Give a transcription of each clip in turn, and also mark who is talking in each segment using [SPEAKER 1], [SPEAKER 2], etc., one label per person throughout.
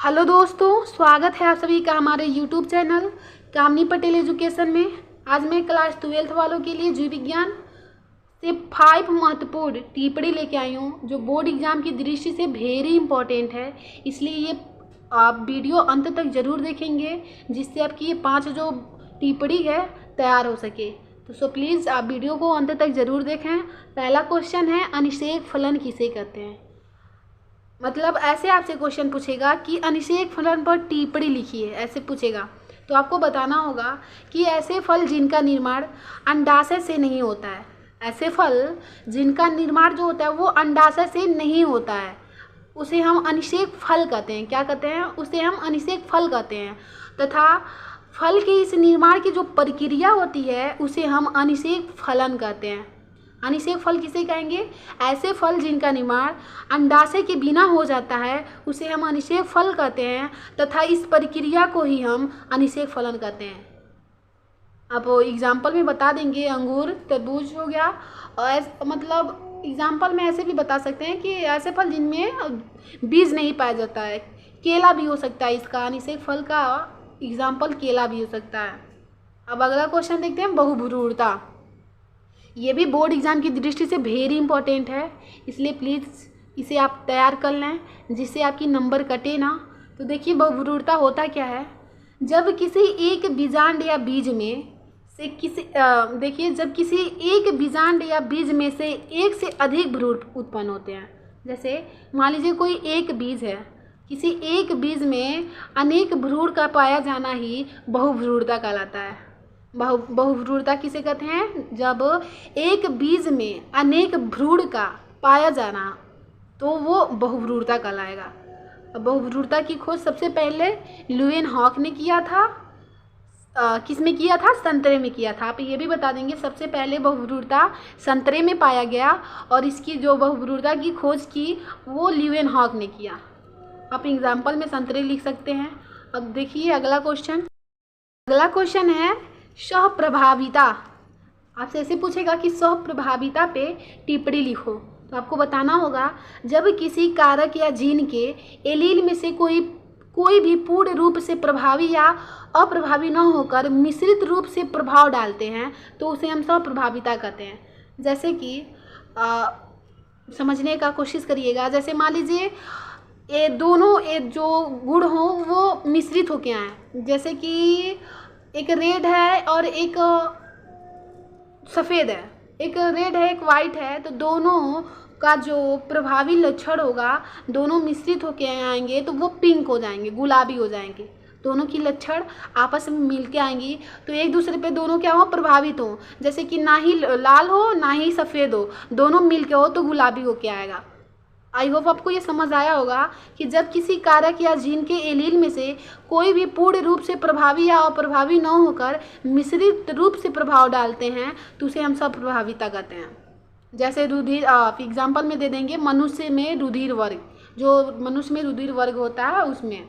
[SPEAKER 1] Hello दोस्तों, स्वागत है आप सभी का हमारे यूट्यूब चैनल कामनी पटेल एजुकेशन में। आज मैं क्लास 12th वालों के लिए जीव विज्ञान से 5 महत्वपूर्ण टिप्पणी लेके आई हूँ जो बोर्ड एग्जाम की दृष्टि से वेरी इंपॉर्टेंट है। इसलिए ये आप वीडियो अंत तक ज़रूर देखेंगे जिससे आपकी ये 5 जो टिप्पणी है तैयार हो सके। तो प्लीज़ आप वीडियो को अंत तक ज़रूर देखें। पहला क्वेश्चन है, अनिषेक फलन किसे कहते हैं। मतलब ऐसे आपसे क्वेश्चन पूछेगा कि अनिषेक फलन पर टिप्पणी लिखिए, ऐसे पूछेगा तो आपको बताना होगा कि ऐसे फल जिनका निर्माण अंडाशय से नहीं होता है, ऐसे फल जिनका निर्माण जो होता है वो अंडाशय से नहीं होता है उसे हम अनिषेक फल कहते हैं। क्या कहते हैं? उसे हम अनिषेक फल कहते हैं। तथा फल के इस निर्माण की जो प्रक्रिया होती है उसे हम अनिषेक फलन कहते हैं। अनिषेक फल किसे कहेंगे? ऐसे फल जिनका निर्माण अंडाशय के बिना हो जाता है उसे हम अनिषेक फल कहते हैं तथा इस प्रक्रिया को ही हम अनिषेक फलन कहते हैं। अब एग्जाम्पल में बता देंगे, अंगूर, तरबूज हो गया। और मतलब एग्जाम्पल में ऐसे भी बता सकते हैं कि ऐसे फल जिनमें बीज नहीं पाया जाता है। केला भी हो सकता है, इसका अनिषेक फल का एग्जाम्पल केला भी हो सकता है। अब अगला क्वेश्चन देखते हैं, बहुभ्रूणता। ये भी बोर्ड एग्ज़ाम की दृष्टि से वेरी इंपॉर्टेंट है, इसलिए प्लीज़ इसे आप तैयार कर लें जिससे आपकी नंबर कटे ना। तो देखिए बहुभ्रूणता होता क्या है। जब किसी एक बीजांड या बीज में से देखिए जब किसी एक बीजांड या बीज में से एक से अधिक भ्रूण उत्पन्न होते हैं। जैसे मान लीजिए कोई एक बीज है, किसी एक बीज में अनेक भ्रूण का पाया जाना ही बहुभ्रूणता कहलाता है। बहुभ्रूणता किसे कहते हैं? जब एक बीज में अनेक भ्रूण का पाया जाना तो वो बहुभ्रूणता कहलाएगा। बहुभ्रूणता की खोज सबसे पहले ल्यूवेनहॉक ने किया था। किस में किया था? संतरे में किया था। आप ये भी बता देंगे सबसे पहले बहुभ्रूणता संतरे में पाया गया और इसकी जो बहुभ्रूणता की खोज की वो ल्यूवेनहॉक ने किया। आप एग्जाम्पल में संतरे लिख सकते हैं। अब देखिए अगला क्वेश्चन है सहप्रभाविता। आपसे ऐसे पूछेगा कि सहप्रभाविता पे टिप्पणी लिखो। तो आपको बताना होगा जब किसी कारक या जीन के एलील में से कोई भी पूर्ण रूप से प्रभावी या अप्रभावी न होकर मिश्रित रूप से प्रभाव डालते हैं तो उसे हम सहप्रभाविता कहते हैं। जैसे कि समझने का कोशिश करिएगा। जैसे मान लीजिए ये दोनों जो गुण हों वो मिश्रित होके आए। जैसे कि एक रेड है और एक सफ़ेद है, एक रेड है एक वाइट है, तो दोनों का जो प्रभावी लक्षण होगा दोनों मिश्रित होके आएंगे तो वो पिंक हो जाएंगे, गुलाबी हो जाएंगे। दोनों की लक्षण आपस में मिल के आएंगी तो एक दूसरे पे दोनों क्या हो? प्रभावित हो। जैसे कि ना ही लाल हो ना ही सफ़ेद हो, दोनों मिल के हो तो गुलाबी होके आएगा। आई होप आपको ये समझ आया होगा कि जब किसी कारक या जीन के एलील में से कोई भी पूर्ण रूप से प्रभावी या अप्रभावी न होकर मिश्रित रूप से प्रभाव डालते हैं तो उसे हम सहप्रभाविता कहते हैं। जैसे रुधिर, एग्जाम्पल में दे देंगे मनुष्य में रुधिर वर्ग, जो मनुष्य में रुधिर वर्ग होता है उसमें।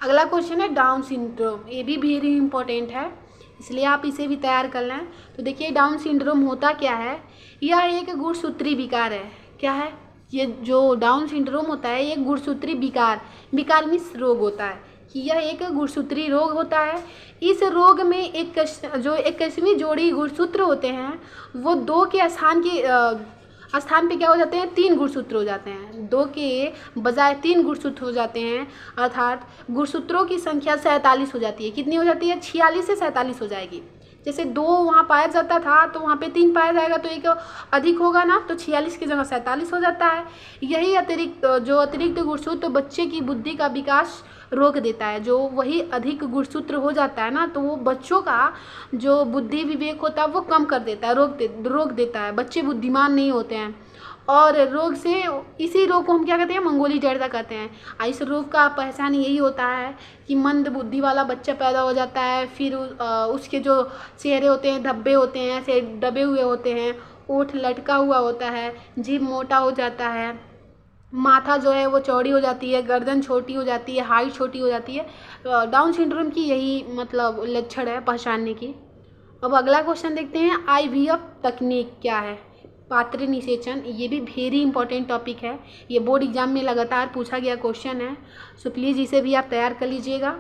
[SPEAKER 1] अगला क्वेश्चन है डाउन सिंड्रोम। ये भी वेरी इंपॉर्टेंट है, इसलिए आप इसे भी तैयार कर लें। तो देखिए डाउन सिंड्रोम होता क्या है। यह एक गुणसूत्री विकार है। क्या है ये? जो डाउन सिंड्रोम होता है ये गुणसूत्री विकार मीन्स रोग होता है कि यह एक गुणसूत्री रोग होता है। इस रोग में 21वीं जोड़ी गुणसूत्र होते हैं वो 2 के स्थान पे क्या हो जाते हैं? 3 गुणसूत्र हो जाते हैं। 2 के बजाय 3 गुणसूत्र हो जाते हैं, अर्थात गुणसूत्रों की संख्या 47 हो जाती है। कितनी हो जाती है? 46 से 47 हो जाएगी। जैसे 2 वहाँ पाया जाता था तो वहाँ पे 3 पाया जाएगा तो एक अधिक होगा ना, तो 46 की जगह 47 हो जाता है। यही अतिरिक्त गुणसूत्र बच्चे की बुद्धि का विकास रोक देता है। जो वही अधिक गुणसूत्र हो जाता है ना तो वो बच्चों का जो बुद्धि विवेक होता है वो कम कर देता है, रोक देता है। बच्चे बुद्धिमान नहीं होते हैं और इसी रोग को हम क्या कहते हैं? मंगोली जड़ता कहते हैं। इस रोग का पहचान यही होता है कि मंद बुद्धि वाला बच्चा पैदा हो जाता है। फिर उसके जो चेहरे होते हैं धब्बे होते हैं, ऐसे दबे हुए होते हैं, ओठ लटका हुआ होता है, जीभ मोटा हो जाता है, माथा जो है वो चौड़ी हो जाती है, गर्दन छोटी हो जाती है, हाइट छोटी हो जाती है। डाउन सिंड्रोम की यही मतलब लक्षण है पहचानने की। अब अगला क्वेश्चन देखते हैं, IVF तकनीक क्या है। पात्र निषेचन, ये भी वेरी इंपॉर्टेंट टॉपिक है, ये बोर्ड एग्जाम में लगातार पूछा गया क्वेश्चन है, सो प्लीज़ इसे भी आप तैयार कर लीजिएगा।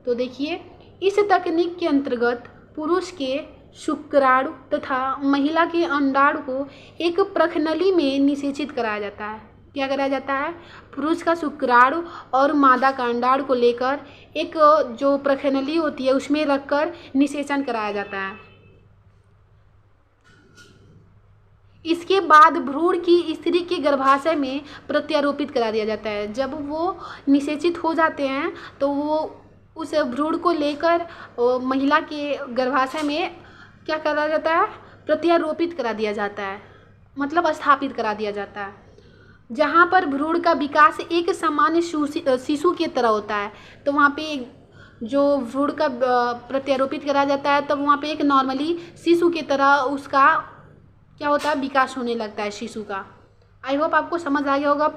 [SPEAKER 1] तो देखिए, इस तकनीक के अंतर्गत पुरुष के शुक्राणु तथा महिला के अंडाणु को एक प्रखनली में निषेचित कराया जाता है। क्या कराया जाता है? पुरुष का शुक्राणु और मादा का अंडाणु को लेकर एक जो प्रखनली होती है उसमें रखकर निषेचन कराया जाता है। इसके बाद भ्रूण की स्त्री के गर्भाशय में प्रत्यारोपित करा दिया जाता है। जब वो निषेचित हो जाते हैं तो वो उस भ्रूण को लेकर महिला के गर्भाशय में क्या करा जाता है? प्रत्यारोपित करा दिया जाता है, मतलब स्थापित करा दिया जाता है, जहाँ पर भ्रूण का विकास एक सामान्य शिशु के तरह होता है। तो वहाँ पे जो भ्रूण का प्रत्यारोपित करा जाता है, तब वहाँ पे एक नॉर्मली शिशु के तरह उसका क्या होता है? विकास होने लगता है शिशु का। आई होप आपको समझ आ गया होगा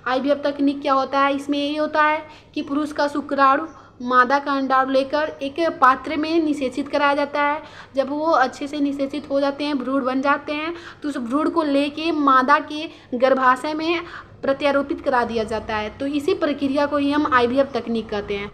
[SPEAKER 1] IVF तकनीक क्या होता है। इसमें ये होता है कि पुरुष का शुक्राणु मादा का अंडाणु लेकर एक पात्र में निषेचित कराया जाता है। जब वो अच्छे से निषेचित हो जाते हैं, भ्रूण बन जाते हैं, तो उस भ्रूण को लेके मादा के गर्भाशय में प्रत्यारोपित करा दिया जाता है। तो इसी प्रक्रिया को ही हम IVF तकनीक कहते हैं।